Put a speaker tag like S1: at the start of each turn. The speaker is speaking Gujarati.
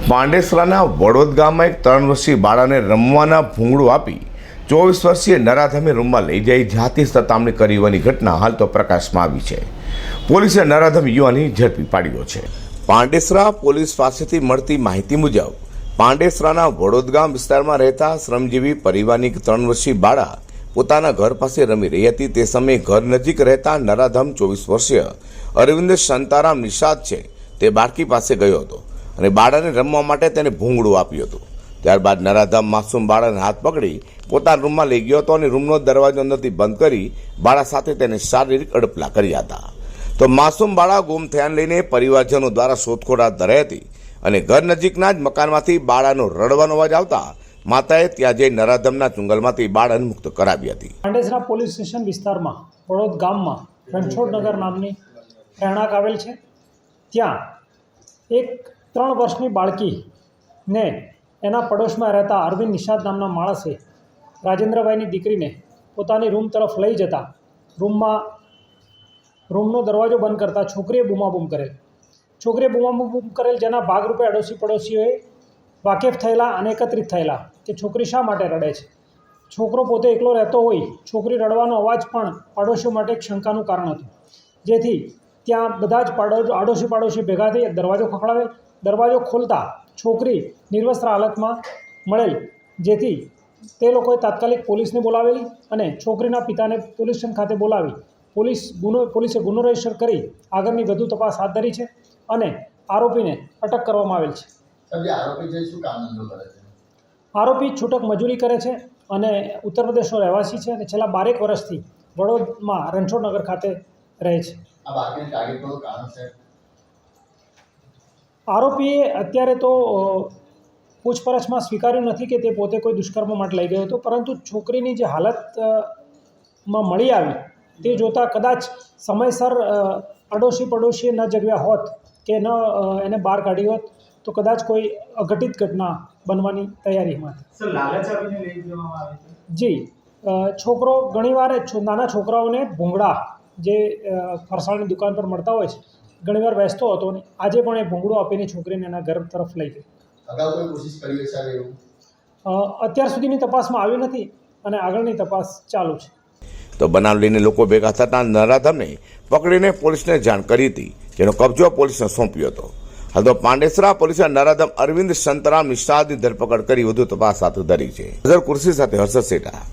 S1: પાંડેસરાના વડોદ ગામમાં એક 3 વર્ષીય બાળાને રમવાના ભૂંગળું આપી 24 વર્ષીય નરાધમે રૂમમાં લઈ જઈ જાતિ સતામણી કરી હોવાની ઘટના હાલ તો પ્રકાશમાં આવી છે. પોલીસે નરાધમ યુવાનને ઝડપી પાડ્યો છે. પાંડેસરા પોલીસ પાસેથી મળતી માહિતી મુજબ પાંડેસરાના વડોદ ગામ વિસ્તારમાં રહેતા શ્રમજીવી પરિવારની 3 વર્ષીય બાળા પોતાના ઘર પાસે રમી રહી હતી. તે સમયે ઘર નજીક રહેતા નરાધમ 24 વર્ષીય અરવિંદ શાંતારામ નિષાદ છે તે બાળકી પાસે ગયો હતો અને બાળાને રમવા માટે તેને ભૂંગળું આપ્યું હતું. ત્યારબાદ નરાધમ માસૂમ બાળાને હાથ પકડી પોતાના રૂમમાં લઈ ગયો હતો અને રૂમનો દરવાજો અંદરથી બંધ કરી બાળા સાથે તેને શારીરિક અડપલા કર્યા હતા. તો માસૂમ બાળા ગુમ થયાને લઈને પરિવારજનો દ્વારા શોધખોળ હાથ ધરાઈ હતી અને ઘર નજીકના જ મકાનમાંથી બાળાનો રડવાનો અવાજ આવતા માતાએ ત્યાં જઈ નરાધમના ચુંગલમાંથી બાળાને મુક્ત કરાવી હતી.
S2: પાંડેસરા પોલીસ સ્ટેશન વિસ્તારમાં વડોદ ગામમાં રણછોડનગર નામની રહેણાંક આવેલ છે. ત્યાં એક 3 વર્ષની બાળકીને એના પડોશમાં રહેતા અરવિંદ નિષાદ નામના માણસે રાજેન્દ્રભાઈની દીકરીને પોતાની રૂમ તરફ લઈ જતા રૂમનો દરવાજો બંધ કરતા છોકરીએ બૂમાબૂમ કરેલ. જેના ભાગરૂપે અડોશી પડોશીઓએ વાકેફ થયેલા અને એકત્રિત થયેલા કે છોકરી શા માટે રડે છે. છોકરો પોતે એકલો રહેતો હોય, છોકરી રડવાનો અવાજ પણ પાડોશીઓ માટે એક શંકાનું કારણ હતું. જેથી ત્યાં બધા જ આડોશી પાડોશી ભેગા થઈ દરવાજો ખખડાવેલ. દરવાજો ખોલતા છોકરી નિર્વસ્ત્ર હાલતમાં મળેલ. જેથી તે લોકોએ તાત્કાલિક પોલીસને બોલાવેલી અને છોકરીના પિતાને પોલીસ સ્ટેશન ખાતે બોલાવી પોલીસે ગુનો રજીસ્ટર કરી આગળની વધુ તપાસ હાથ ધરી છે અને આરોપીને અટક કરવામાં આવેલ છે. આરોપી છૂટક મજૂરી કરે છે અને ઉત્તર પ્રદેશનો રહેવાસી છે અને છેલ્લા 12 વર્ષથી વડોદમાં રણછોડનગર ખાતે રહે છે. આરોપીએ અત્યારે તો પૂછપરછમાં સ્વીકાર્યું નથી કે તે પોતે કોઈ દુષ્કર્મ માટે લઈ ગયો હતો, પરંતુ છોકરીની જે હાલતમાં મળી આવી તે જોતાં કદાચ સમયસર અડોશી પડોશીએ ન જગ્યા હોત કે ન એને બહાર કાઢી હોત તો કદાચ કોઈ અઘટિત ઘટના બનવાની તૈયારીમાં જી. છોકરો ઘણીવાર નાના છોકરાઓને ભૂંગળા જે ફરસાણની દુકાન પર મળતા હોય છે ઘણીવાર વેચતો હતો અને આજે પણ એ ભૂંગળું આપીને છોકરીને એના ઘર તરફ લઈ ગઈ. અત્યાર સુધીની તપાસમાં આવ્યું નથી અને આગળની તપાસ ચાલુ છે.
S1: તો બનાવ લઈને લોકો ભેગા થતા નરાધમને પકડીને પોલીસને જાણ કરી હતી, જેનો કબજો પોલીસને સોંપ્યો હતો. હાલ તો પાંડેસરા પોલીસે નરાધમ અરવિંદ શાંતારામ નિષાદની ધરપકડ કરી વધુ તપાસ હાથ ધરી છે. કુર્સી સાથે હર્ષદ સેઠા.